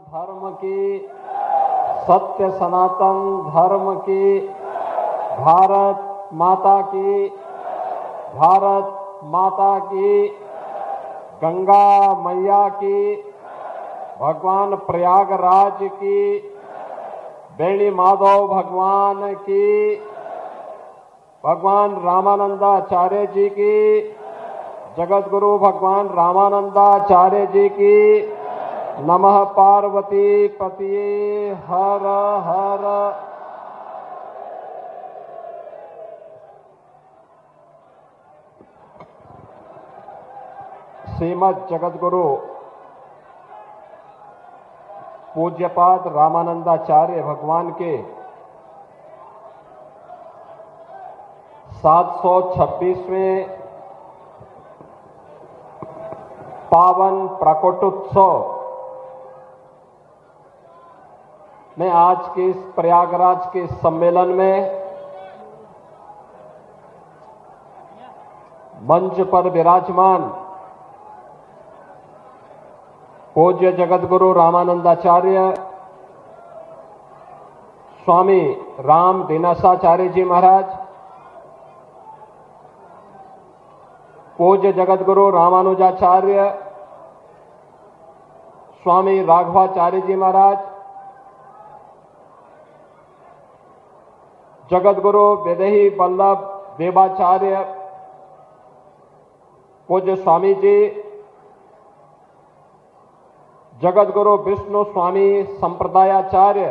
धर्म की, सत्य सनातन धर्म की, भारत माता की, भारत माता की, गंगा मैया की, भगवान प्रयागराज की, बेणी माधव भगवान की, भगवान रामानंदाचार्य जी की, जगत गुरु भगवान रामानंदाचार्य जी की, नमः पार्वती पतिये हर हर। श्रीमद जगतगुरु पूज्यपाद रामानंदाचार्य भगवान के 726वें पावन प्रकटोत्सव में आज के इस प्रयागराज के सम्मेलन में मंच पर विराजमान पूज्य जगतगुरु रामानंदाचार्य स्वामी राम दिनसाचार्य जी महाराज, पूज्य जगतगुरु रामानुजाचार्य स्वामी राघवाचार्य जी महाराज, जगतगुरु विदेही वल्लभ देवाचार्य पूज्य स्वामी जी, जगतगुरु विष्णु स्वामी संप्रदायाचार्य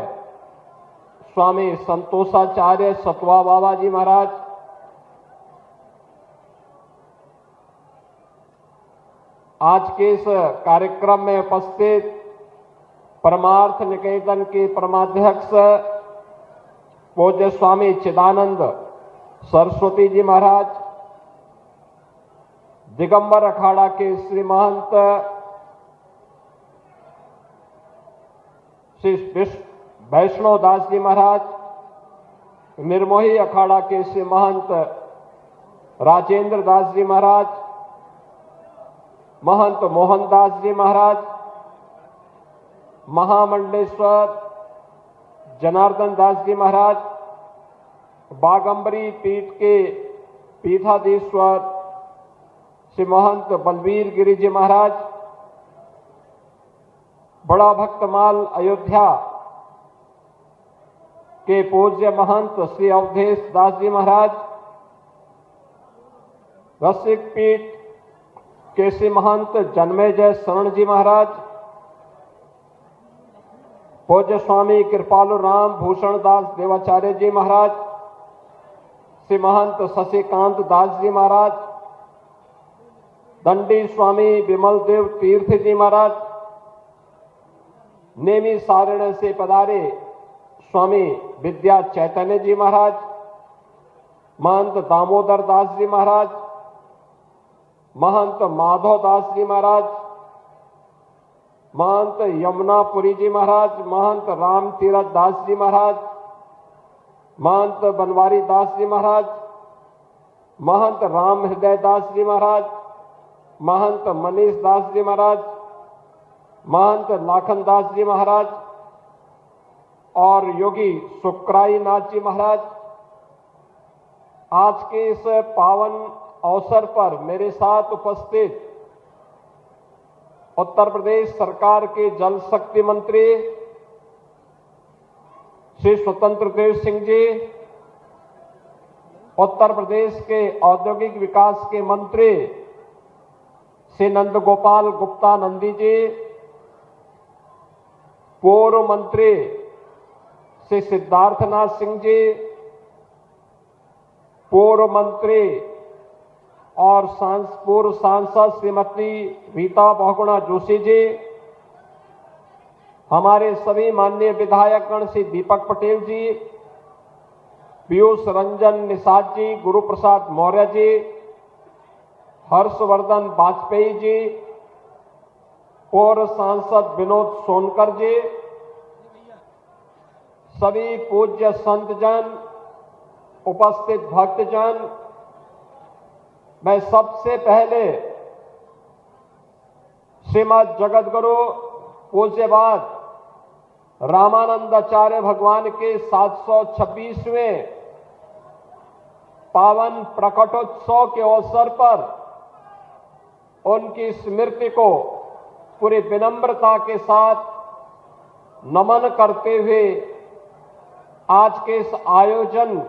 स्वामी संतोषाचार्य सतवा बाबा जी महाराज, आज के इस कार्यक्रम में उपस्थित परमार्थ निकेतन के परमाध्यक्ष पूज्य स्वामी चिदानंद सरस्वती जी महाराज, दिगंबर अखाड़ा के श्री महंत श्री वैष्णव दास जी महाराज, निर्मोही अखाड़ा के श्री महंत राजेंद्र दास जी महाराज, महंत मोहनदास जी महाराज, महामंडलेश्वर जनार्दन दास जी महाराज, बागंबरी पीठ के पीठाधीश्वर श्री महंत बलवीर गिरी जी महाराज, बड़ा भक्तमाल अयोध्या के पूज्य महंत श्री अवधेश दास जी महाराज, रसिक पीठ के श्री महंत जन्मेजय शरण जी महाराज, पूज्य स्वामी कृपालु राम भूषण दास देवाचार्य जी महाराज, श्री महंत शशिकांत दास जी महाराज, दंडी स्वामी विमल देव तीर्थ जी महाराज, नेमी सारण से पधारे स्वामी विद्या चैतन्य जी महाराज, महंत दामोदर दास जी महाराज, महंत माधव दास जी महाराज, महंत यमुनापुरी जी महाराज, महंत राम तीरथ दास जी महाराज, महंत बनवारी दास जी महाराज, महंत राम हृदय दास जी महाराज, महंत मनीष दास जी महाराज, महंत लाखन दास जी महाराज और योगी सुक्राई नाथ जी महाराज, आज के इस पावन अवसर पर मेरे साथ उपस्थित उत्तर प्रदेश सरकार के जल शक्ति मंत्री श्री स्वतंत्र देव सिंह जी, उत्तर प्रदेश के औद्योगिक विकास के मंत्री श्री नंद गोपाल गुप्ता नंदी जी, पूर्व मंत्री श्री सिद्धार्थनाथ सिंह जी, पूर्व मंत्री और पूर्व सांसद श्रीमती रीता बहुगुणा जोशी जी, हमारे सभी माननीय विधायकगण श्री दीपक पटेल जी, पीयूष रंजन निषाद जी, गुरु प्रसाद मौर्य जी, हर्षवर्धन वाजपेयी जी, पूर्व सांसद विनोद सोनकर जी, सभी पूज्य संतजन, उपस्थित भक्तजन, मैं सबसे पहले श्रीमद जगतगुरु पूज्यपाद रामानंदाचार्य भगवान के 726वें पावन प्रकटोत्सव के अवसर पर उनकी स्मृति को पूरी विनम्रता के साथ नमन करते हुए आज के इस आयोजन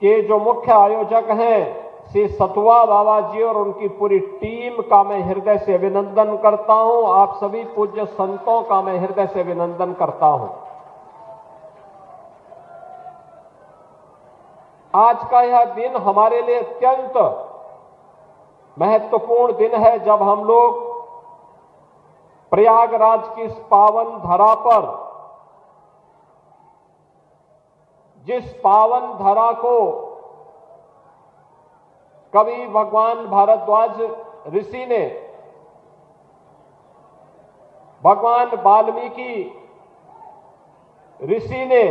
के जो मुख्य आयोजक हैं श्री सतुआ बाबा जी और उनकी पूरी टीम का मैं हृदय से अभिनंदन करता हूं। आप सभी पूज्य संतों का मैं हृदय से अभिनंदन करता हूं। आज का यह दिन हमारे लिए अत्यंत महत्वपूर्ण दिन है, जब हम लोग प्रयागराज की इस पावन धरा पर, जिस पावन धरा को कवि भगवान भारद्वाज ऋषि ने, भगवान वाल्मीकि ऋषि ने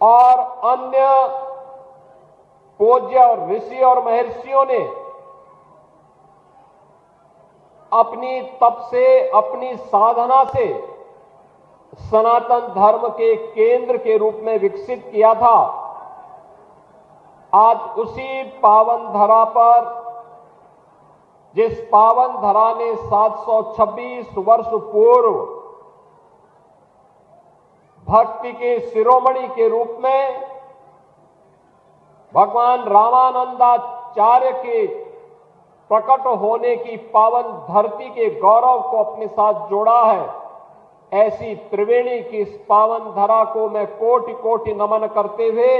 और अन्य पूज्य और ऋषि और महर्षियों ने अपनी तप से, अपनी साधना से सनातन धर्म के केंद्र के रूप में विकसित किया था, आज उसी पावन धरा पर, जिस पावन धरा ने 726 वर्ष पूर्व भक्ति के शिरोमणि के रूप में भगवान रामानंदाचार्य के प्रकट होने की पावन धरती के गौरव को अपने साथ जोड़ा है, ऐसी त्रिवेणी की इस पावन धरा को मैं कोटि कोटि नमन करते हुए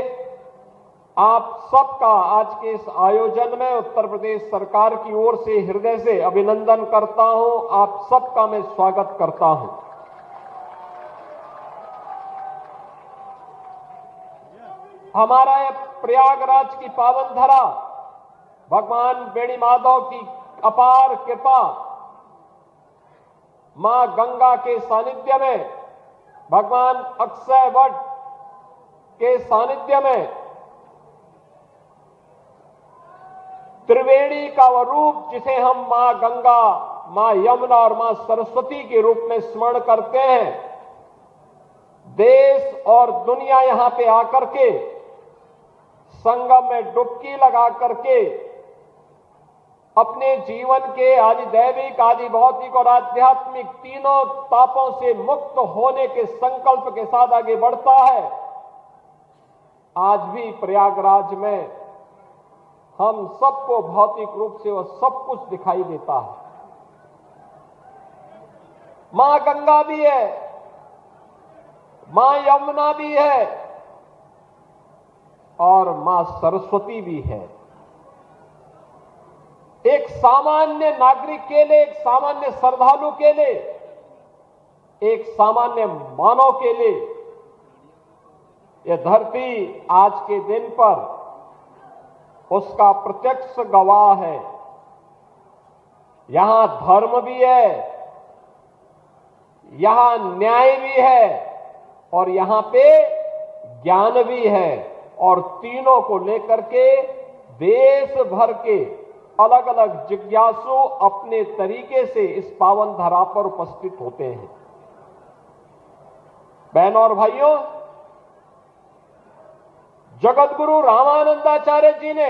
आप सबका आज के इस आयोजन में उत्तर प्रदेश सरकार की ओर से हृदय से अभिनंदन करता हूं। आप सबका मैं स्वागत करता हूं। हमारा यह प्रयागराज की पावन धरा भगवान बेणी माधव की अपार कृपा, मां गंगा के सानिध्य में, भगवान अक्षय वट के सानिध्य में, त्रिवेणी का वह रूप जिसे हम मां गंगा, मां यमुना और मां सरस्वती के रूप में स्मरण करते हैं, देश और दुनिया यहां पे आकर के संगम में डुबकी लगा करके अपने जीवन के आदि दैविक, आदि भौतिक और आध्यात्मिक तीनों तापों से मुक्त होने के संकल्प के साथ आगे बढ़ता है। आज भी प्रयागराज में हम सबको भौतिक रूप से वह सब कुछ दिखाई देता है। मां गंगा भी है, मां यमुना भी है और मां सरस्वती भी है। एक सामान्य नागरिक के लिए, एक सामान्य श्रद्धालु के लिए, एक सामान्य मानव के लिए यह धरती आज के दिन पर उसका प्रत्यक्ष गवाह है। यहां धर्म भी है, यहां न्याय भी है और यहां पे ज्ञान भी है, और तीनों को लेकर के देश भर के अलग अलग जिज्ञासु अपने तरीके से इस पावन धरा पर उपस्थित होते हैं। बहनों और भाइयों, जगत गुरु रामानंदाचार्य जी ने,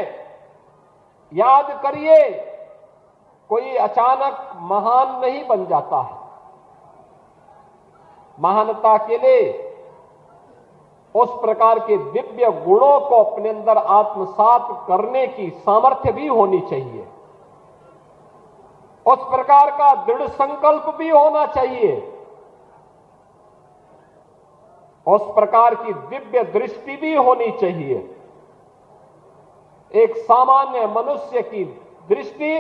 याद करिए, कोई अचानक महान नहीं बन जाता है। महानता के लिए उस प्रकार के दिव्य गुणों को अपने अंदर आत्मसात करने की सामर्थ्य भी होनी चाहिए, उस प्रकार का दृढ़ संकल्प भी होना चाहिए, उस प्रकार की दिव्य दृष्टि भी होनी चाहिए। एक सामान्य मनुष्य की दृष्टि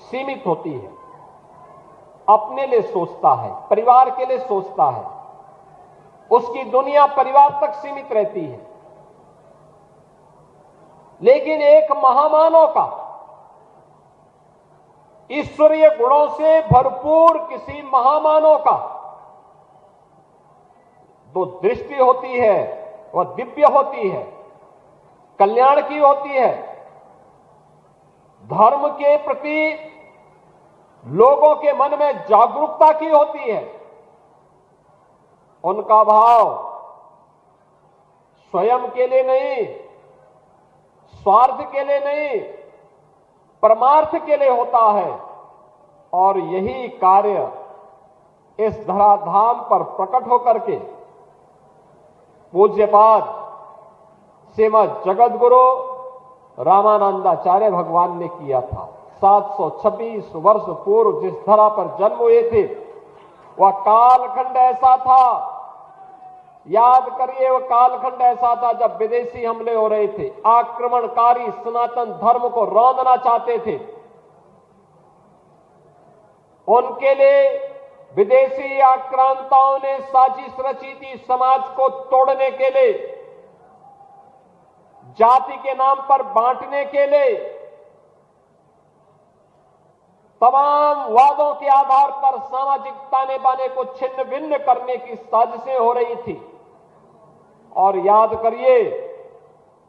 सीमित होती है, अपने लिए सोचता है, परिवार के लिए सोचता है, उसकी दुनिया परिवार तक सीमित रहती है। लेकिन एक महामानव का, ईश्वरीय गुणों से भरपूर किसी महामानव का जो दृष्टि होती है वह दिव्य होती है, कल्याण की होती है, धर्म के प्रति लोगों के मन में जागरूकता की होती है, उनका भाव स्वयं के लिए नहीं, स्वार्थ के लिए नहीं, परमार्थ के लिए होता है। और यही कार्य इस धराधाम पर प्रकट होकर के पूज्यपाद श्रीमद जगतगुरु रामानंदाचार्य भगवान ने किया था। 726 वर्ष पूर्व जिस धरा पर जन्म हुए थे, वह कालखंड ऐसा था, याद करिए, वह कालखंड ऐसा था जब विदेशी हमले हो रहे थे, आक्रमणकारी सनातन धर्म को रौंदना चाहते थे। उनके लिए विदेशी आक्रांताओं ने साजिश रची थी समाज को तोड़ने के लिए, जाति के नाम पर बांटने के लिए। तमाम वादों के आधार पर सामाजिक ताने बाने को छिन्न भिन्न करने की साजिशें हो रही थी। और याद करिए,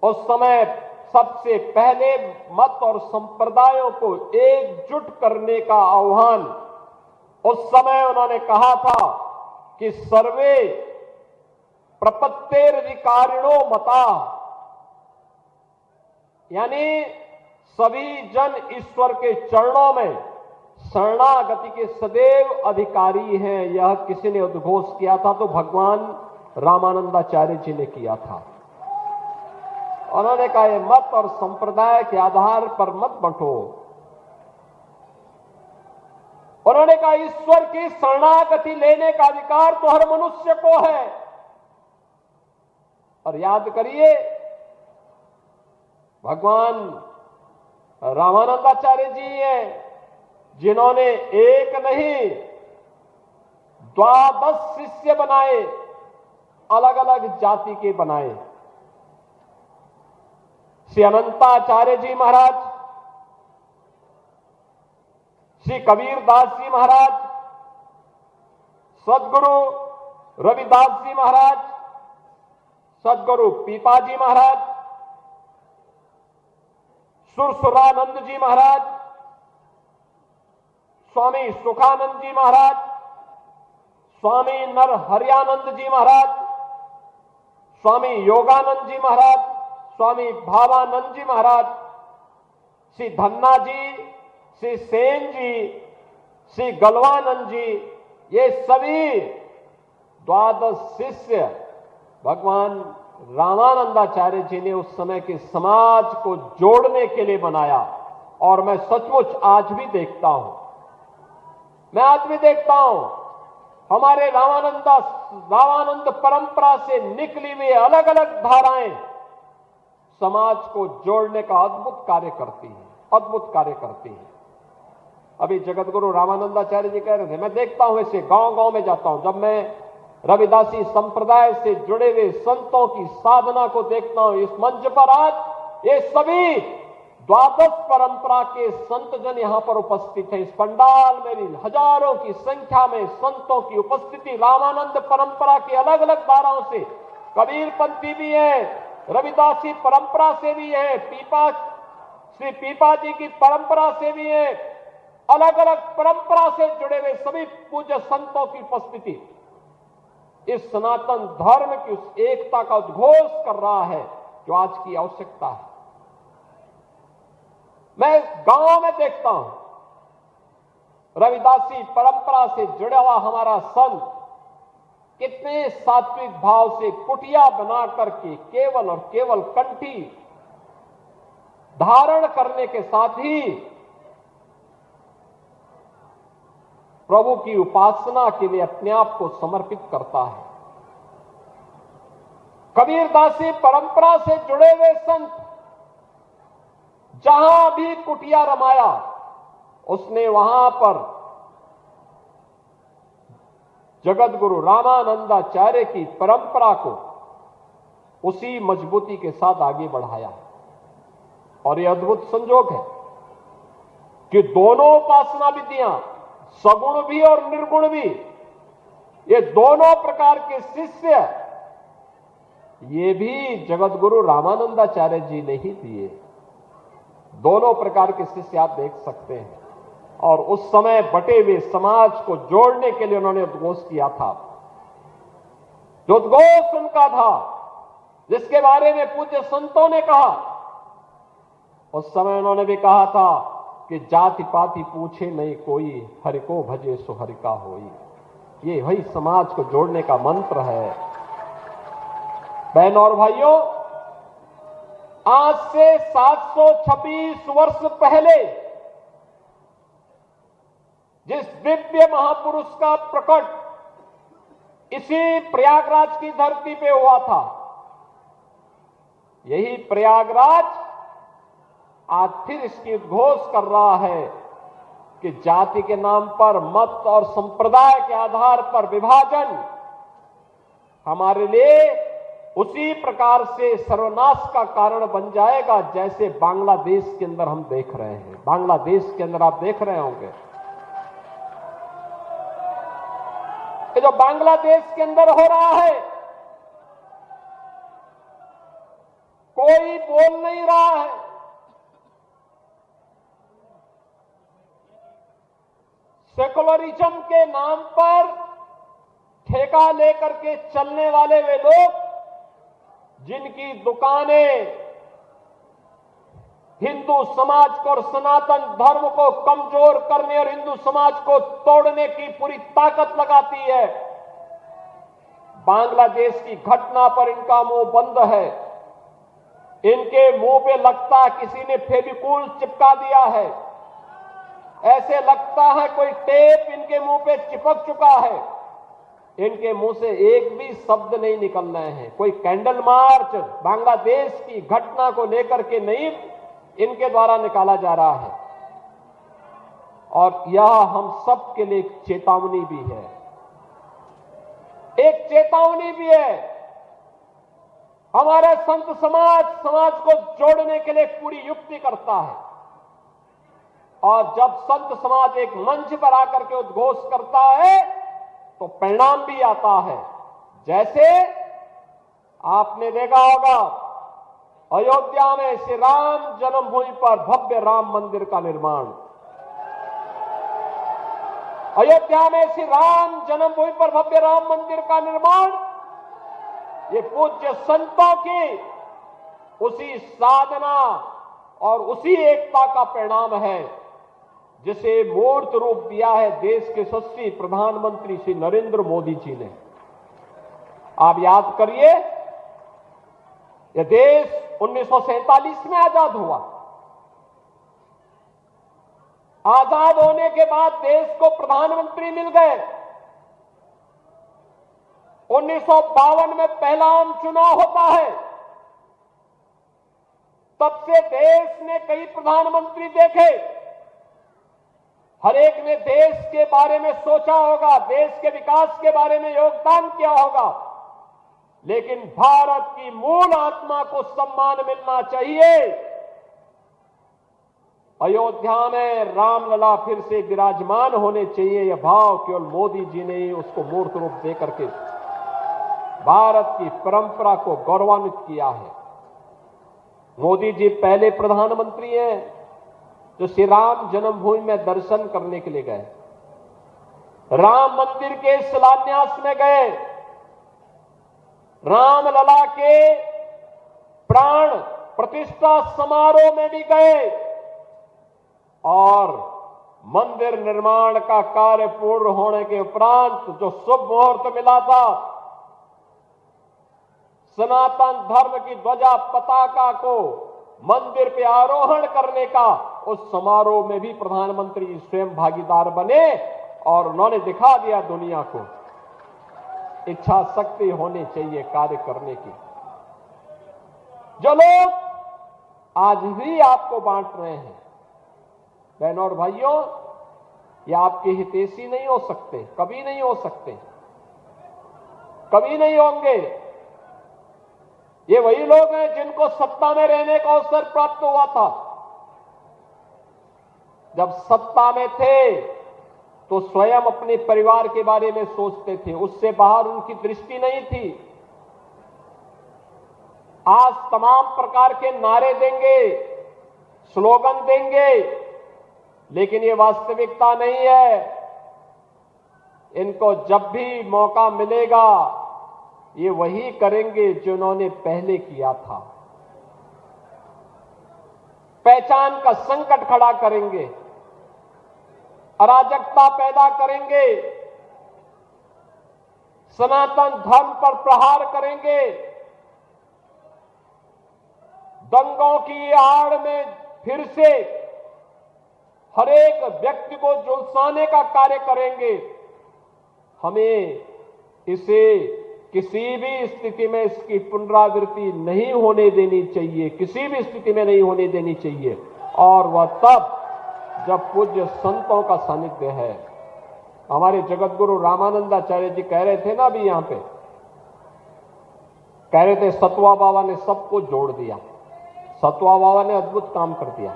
उस समय सबसे पहले मत और संप्रदायों को एकजुट करने का आह्वान उस समय उन्होंने कहा था कि सर्वे प्रपत्तेरधिकारिणो मता, यानी सभी जन ईश्वर के चरणों में शरणागति के सदैव अधिकारी हैं। यह किसी ने उद्घोष किया था तो भगवान रामानंदाचार्य जी ने किया था। उन्होंने कहा, ये मत और संप्रदाय के आधार पर मत बंटो। उन्होंने कहा, ईश्वर की शरणागति लेने का अधिकार तो हर मनुष्य को है। और याद करिए, भगवान रामानंदाचार्य जी हैं जिन्होंने एक नहीं 12 शिष्य बनाए, अलग अलग जाति के बनाए। श्री अनंताचार्य जी महाराज, श्री कबीरदास जी महाराज, सदगुरु रविदास जी महाराज, सदगुरु पीपाजी महाराज, सुरसुरानंद जी महाराज, स्वामी सुखानंद जी महाराज, स्वामी नरहरियानंद जी महाराज, स्वामी योगानंद जी महाराज, स्वामी भावानंद जी महाराज, श्री धन्ना जी, श्री सेन जी, श्री गलवानंद जी, ये सभी 12 शिष्य भगवान रामानंदाचार्य जी ने उस समय के समाज को जोड़ने के लिए बनाया। और मैं सचमुच आज भी देखता हूं, मैं आज भी देखता हूं, हमारे रामानंद परंपरा से निकली हुई अलग अलग धाराएं समाज को जोड़ने का अद्भुत कार्य करती हैं, अद्भुत कार्य करती हैं। अभी जगतगुरु रामानंदाचार्य जी कह रहे थे, मैं देखता हूं ऐसे गांव-गांव में जाता हूं, जब मैं रविदासी संप्रदाय से जुड़े हुए संतों की साधना को देखता हूं, इस मंच पर आज ये सभी 12 परंपरा के संत जन यहां पर उपस्थित हैं। इस पंडाल में भी हजारों की संख्या में संतों की उपस्थिति, रामानंद परंपरा की अलग अलग धाराओं से, कबीरपंथी भी है, रविदासी परंपरा से भी है, श्री पीपा जी की परंपरा से भी है, अलग अलग परंपरा से जुड़े हुए सभी पूज्य संतों की उपस्थिति इस सनातन धर्म की उस एकता का उद्घोष कर रहा है जो आज की आवश्यकता है। मैं गांव में देखता हूं, रविदासी परंपरा से जुड़ा हुआ हमारा संत कितने सात्विक भाव से कुटिया बना करके केवल और केवल कंठी धारण करने के साथ ही प्रभु की उपासना के लिए अपने आप को समर्पित करता है। कबीरदासी परंपरा से जुड़े हुए संत जहां भी कुटिया रमाया, उसने वहां पर जगत गुरु रामानंदाचार्य की परंपरा को उसी मजबूती के साथ आगे बढ़ाया। और यह अद्भुत संजोग है कि दोनों उपासना विधियां, सगुण भी और निर्गुण भी, ये दोनों प्रकार के शिष्य ये भी जगत गुरु रामानंदाचार्य जी ने ही दिए। दोनों प्रकार के शिष्य आप देख सकते हैं। और उस समय बटे हुए समाज को जोड़ने के लिए उन्होंने उद्घोष किया था। जो उद्घोष उनका था, जिसके बारे में पूज्य संतों ने कहा, उस समय उन्होंने भी कहा था कि जाति पाति पूछे नहीं कोई, हरि को भजे सो हरि का होई। ये वही समाज को जोड़ने का मंत्र है। बहनों और भाइयों, आज से 726 वर्ष पहले जिस दिव्य महापुरुष का प्रकट इसी प्रयागराज की धरती पे हुआ था, यही प्रयागराज आज फिर इसकी उद्घोष कर रहा है कि जाति के नाम पर, मत और संप्रदाय के आधार पर विभाजन हमारे लिए उसी प्रकार से सर्वनाश का कारण बन जाएगा जैसे बांग्लादेश के अंदर हम देख रहे हैं। बांग्लादेश के अंदर आप देख रहे होंगे, ये जो बांग्लादेश के अंदर हो रहा है, कोई बोल नहीं रहा है। सेकुलरिज्म के नाम पर ठेका लेकर के चलने वाले वे लोग, जिनकी दुकानें हिंदू समाज को और सनातन धर्म को कमजोर करने और हिंदू समाज को तोड़ने की पूरी ताकत लगाती है, बांग्लादेश की घटना पर इनका मुंह बंद है। इनके मुंह पे लगता किसी ने फेविकोल चिपका दिया है, ऐसे लगता है कोई टेप इनके मुंह पे चिपक चुका है। इनके मुंह से एक भी शब्द नहीं निकल रहे हैं। कोई कैंडल मार्च बांग्लादेश की घटना को लेकर के नहीं इनके द्वारा निकाला जा रहा है। और यह हम सब के लिए एक चेतावनी भी है, एक चेतावनी भी है। हमारे संत समाज को जोड़ने के लिए पूरी युक्ति करता है, और जब संत समाज एक मंच पर आकर के उद्घोष करता है तो परिणाम भी आता है। जैसे आपने देखा होगा, अयोध्या में श्री राम जन्मभूमि पर भव्य राम मंदिर का निर्माण, अयोध्या में श्री राम जन्मभूमि पर भव्य राम मंदिर का निर्माण, ये पूज्य संतों की उसी साधना और उसी एकता का परिणाम है जिसे मूर्त रूप दिया है देश के यशस्वी प्रधानमंत्री श्री नरेंद्र मोदी जी ने। आप याद करिए, यह देश 1947 में आजाद हुआ। आजाद होने के बाद देश को प्रधानमंत्री मिल गए। 1952 में पहला आम चुनाव होता है। तब से देश ने कई प्रधानमंत्री देखे, हर एक ने देश के बारे में सोचा होगा, देश के विकास के बारे में योगदान किया होगा, लेकिन भारत की मूल आत्मा को सम्मान मिलना चाहिए। अयोध्या में रामलला फिर से विराजमान होने चाहिए, यह भाव केवल मोदी जी ने ही उसको मूर्त रूप देकर के भारत की परंपरा को गौरवान्वित किया है। मोदी जी पहले प्रधानमंत्री हैं जो श्री राम जन्मभूमि में दर्शन करने के लिए गए, राम मंदिर के शिलान्यास में गए, रामलला के प्राण प्रतिष्ठा समारोह में भी गए, और मंदिर निर्माण का कार्य पूर्ण होने के उपरांत जो शुभ मुहूर्त मिला था, सनातन धर्म की ध्वजा पताका को मंदिर पे आरोहण करने का, उस समारोह में भी प्रधानमंत्री जी स्वयं भागीदार बने और उन्होंने दिखा दिया दुनिया को इच्छा शक्ति होनी चाहिए कार्य करने की। जो लोग आज भी आपको बांट रहे हैं, बहनों और भाइयों, ये आपके हितैषी नहीं हो सकते, कभी नहीं हो सकते, कभी नहीं होंगे। ये वही लोग हैं जिनको सत्ता में रहने का अवसर प्राप्त हुआ था। जब सत्ता में थे तो स्वयं अपने परिवार के बारे में सोचते थे, उससे बाहर उनकी दृष्टि नहीं थी। आज तमाम प्रकार के नारे देंगे, स्लोगन देंगे, लेकिन ये वास्तविकता नहीं है। इनको जब भी मौका मिलेगा ये वही करेंगे जो उन्होंने पहले किया था। पहचान का संकट खड़ा करेंगे, अराजकता पैदा करेंगे, सनातन धर्म पर प्रहार करेंगे, दंगों की आड़ में फिर से हर एक व्यक्ति को झुलसाने का कार्य करेंगे। हमें इसे किसी भी स्थिति में इसकी पुनरावृत्ति नहीं होने देनी चाहिए, किसी भी स्थिति में नहीं होने देनी चाहिए। और वह तब जब पूज्य संतों का सानिध्य है। हमारे जगत गुरु रामानंदाचार्य जी कह रहे थे ना अभी यहां पे, कह रहे थे सतवा बाबा ने सबको जोड़ दिया। सतवा बाबा ने अद्भुत काम कर दिया।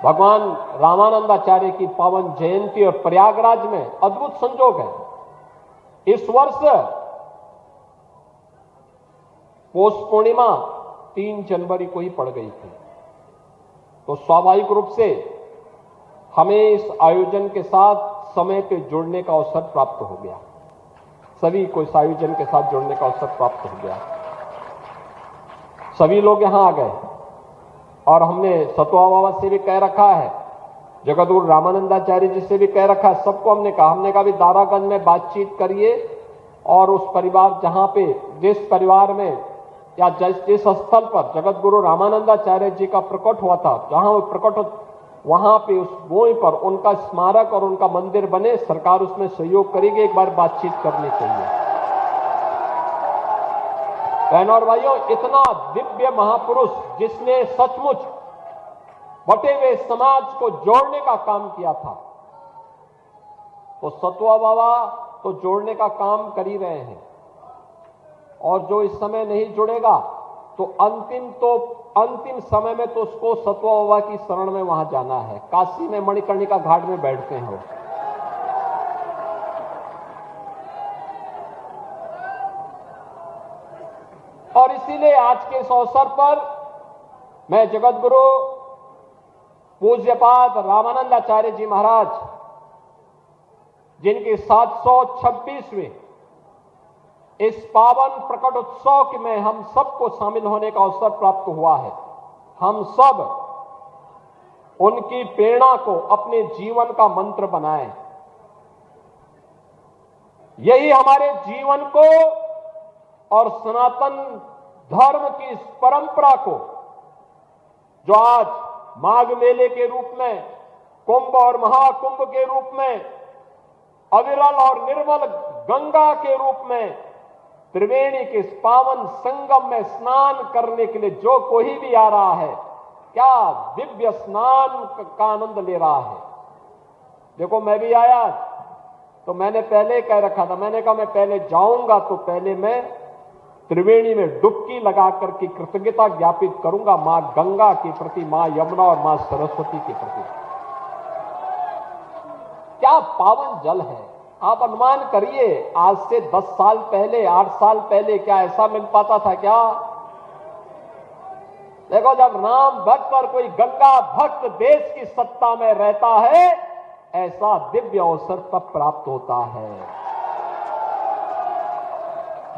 भगवान रामानंदाचार्य की पावन जयंती और प्रयागराज में अद्भुत संजोग है। इस वर्ष पौष पूर्णिमा 3 जनवरी को ही पड़ गई थी, तो स्वाभाविक रूप से हमें इस आयोजन के साथ समय पे जुड़ने का अवसर प्राप्त हो गया। सभी को इस आयोजन के साथ जुड़ने का अवसर प्राप्त हो गया। सभी लोग यहां आ गए और हमने सतवा बाबा से भी कह रखा है, जगत गुरु रामानंदाचार्य जी से भी कह रखा है, सबको हमने कहा भी दारागंज में बातचीत करिए और उस परिवार जहां पे जिस परिवार में या जिस स्थल पर जगत गुरु रामानंदाचार्य जी का प्रकट हुआ था, जहां वो प्रकट वहां पे उस भूमि पर उनका स्मारक और उनका मंदिर बने, सरकार उसमें सहयोग करेगी। एक बार बातचीत करनी चाहिए। बहनों और भाइयों, इतना दिव्य महापुरुष जिसने सचमुच बटे हुए समाज को जोड़ने का काम किया था, तो सतवा बाबा तो जोड़ने का काम कर ही रहे हैं। और जो इस समय नहीं जुड़ेगा तो अंतिम समय में तो उसको सतवा बाबा की शरण में वहां जाना है। काशी में मणिकर्णिका घाट में बैठते हैं वो। और इसीलिए आज के इस अवसर पर मैं जगत गुरु पूज्यपाद रामानंदाचार्य जी महाराज, जिनके 726वें इस पावन प्रकट उत्सव में हम सबको शामिल होने का अवसर प्राप्त हुआ है, हम सब उनकी प्रेरणा को अपने जीवन का मंत्र बनाएं। यही हमारे जीवन को और सनातन धर्म की इस परंपरा को, जो आज माघ मेले के रूप में, कुंभ और महाकुंभ के रूप में, अविरल और निर्मल गंगा के रूप में, त्रिवेणी के इस पावन संगम में स्नान करने के लिए जो कोई भी आ रहा है, क्या दिव्य स्नान का आनंद ले रहा है। देखो, मैं भी आया तो मैंने पहले कह रखा था, मैंने कहा मैं पहले जाऊंगा तो पहले मैं त्रिवेणी में डुबकी लगा करके कृतज्ञता ज्ञापित करूंगा मां गंगा के प्रति, मां यमुना और मां सरस्वती के प्रति। क्या पावन जल है। आप अनुमान करिए, आज से 10 साल पहले, 8 साल पहले क्या ऐसा मिल पाता था क्या? देखो, जब राम भक्त और कोई गंगा भक्त देश की सत्ता में रहता है, ऐसा दिव्य अवसर तब प्राप्त होता है।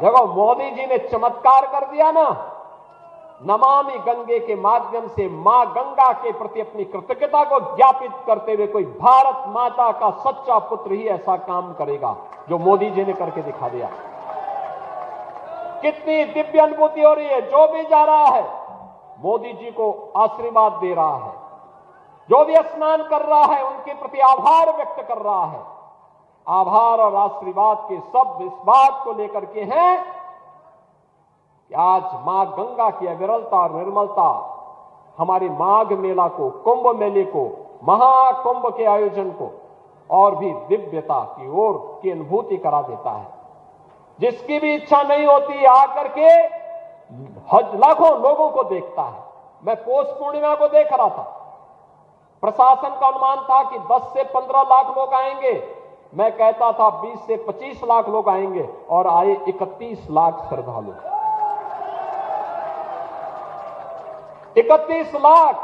देखो, मोदी जी ने चमत्कार कर दिया ना, नमामि गंगे के माध्यम से मां गंगा के प्रति अपनी कृतज्ञता को ज्ञापित करते हुए कोई भारत माता का सच्चा पुत्र ही ऐसा काम करेगा जो मोदी जी ने करके दिखा दिया। कितनी दिव्य अनुभूति हो रही है। जो भी जा रहा है मोदी जी को आशीर्वाद दे रहा है, जो भी स्नान कर रहा है उनके प्रति आभार व्यक्त कर रहा है। आभार और आशीर्वाद के शब्द इस बात को लेकर के हैं कि आज मां गंगा की अविरलता और निर्मलता हमारे माघ मेला को, कुंभ मेले को, महाकुंभ के आयोजन को और भी दिव्यता की ओर की अनुभूति करा देता है। जिसकी भी इच्छा नहीं होती आकर के लाखों लोगों को देखता है। मैं पौष पूर्णिमा को देख रहा था, प्रशासन का अनुमान था कि 10 से 15 लाख लोग आएंगे। मैं कहता था 20 से 25 लाख लोग आएंगे और आए 31 लाख श्रद्धालु। 31 लाख।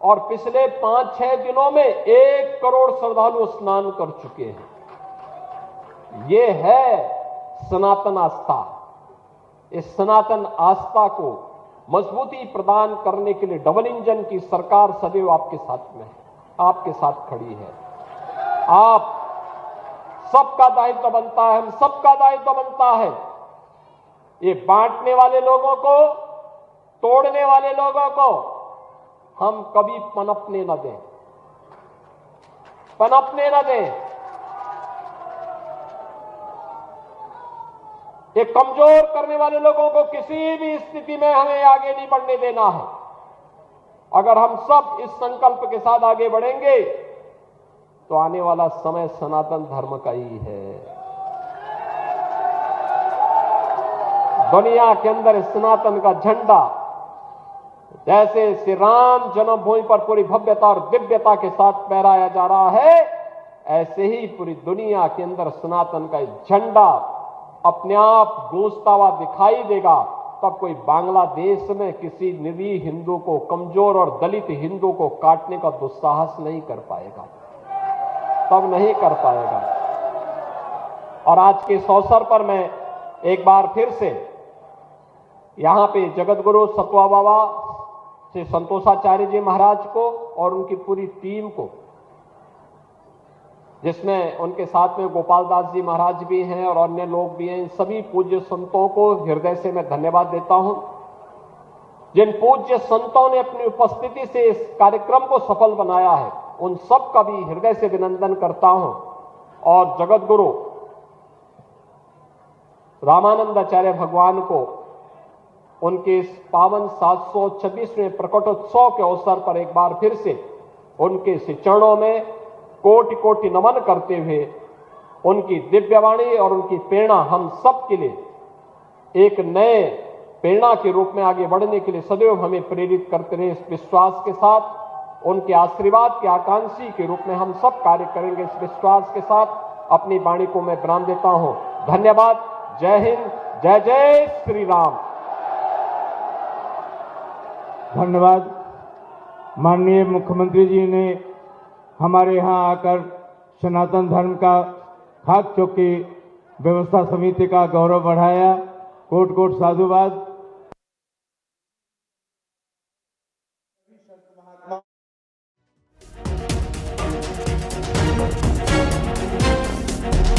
और पिछले 5-6 दिनों में 1 करोड़ श्रद्धालु स्नान कर चुके हैं। ये है सनातन आस्था। इस सनातन आस्था को मजबूती प्रदान करने के लिए डबल इंजन की सरकार सदैव आपके साथ में है, आपके साथ खड़ी है। आप सबका दायित्व बनता है, हम सबका दायित्व बनता है ये बांटने वाले लोगों को, तोड़ने वाले लोगों को हम कभी पनपने न दें, पनपने न दें। ये कमजोर करने वाले लोगों को किसी भी स्थिति में हमें आगे नहीं बढ़ने देना है। अगर हम सब इस संकल्प के साथ आगे बढ़ेंगे तो आने वाला समय सनातन धर्म का ही है। दुनिया के अंदर सनातन का झंडा जैसे श्री राम जन्मभूमि पर पूरी भव्यता और दिव्यता के साथ फहराया जा रहा है, ऐसे ही पूरी दुनिया के अंदर सनातन का झंडा अपने आप गूंजता हुआ दिखाई देगा। तब कोई बांग्लादेश में किसी निरीह हिंदू को, कमजोर और दलित हिंदू को काटने का दुस्साहस नहीं कर पाएगा, तब नहीं कर पाएगा। और आज के इस अवसर पर मैं एक बार फिर से यहां पे जगत गुरु सतवा बाबा श्री संतोषाचार्य जी महाराज को और उनकी पूरी टीम को, जिसमें उनके साथ में गोपाल दास जी महाराज भी हैं और अन्य लोग भी हैं, इन सभी पूज्य संतों को हृदय से मैं धन्यवाद देता हूं। जिन पूज्य संतों ने अपनी उपस्थिति से इस कार्यक्रम को सफल बनाया है, उन सब का भी हृदय से अभिनंदन करता हूं। और जगत गुरु रामानंदाचार्य भगवान को उनके इस पावन 726वें प्रकटोत्सव के अवसर पर एक बार फिर से उनके चरणों में कोटि कोटि नमन करते हुए उनकी दिव्यवाणी और उनकी प्रेरणा हम सब के लिए एक नए प्रेरणा के रूप में आगे बढ़ने के लिए सदैव हमें प्रेरित करते रहे। इस विश्वास के साथ उनके आशीर्वाद के आकांक्षी के रूप में हम सब कार्य करेंगे, इस विश्वास के साथ अपनी वाणी को मैं विराम देता हूं। धन्यवाद। जय हिंद, जय जय श्री राम। धन्यवाद। माननीय मुख्यमंत्री जी ने हमारे यहाँ आकर सनातन धर्म का खाक चौकी व्यवस्था समिति का गौरव बढ़ाया। कोट कोट साधुवाद।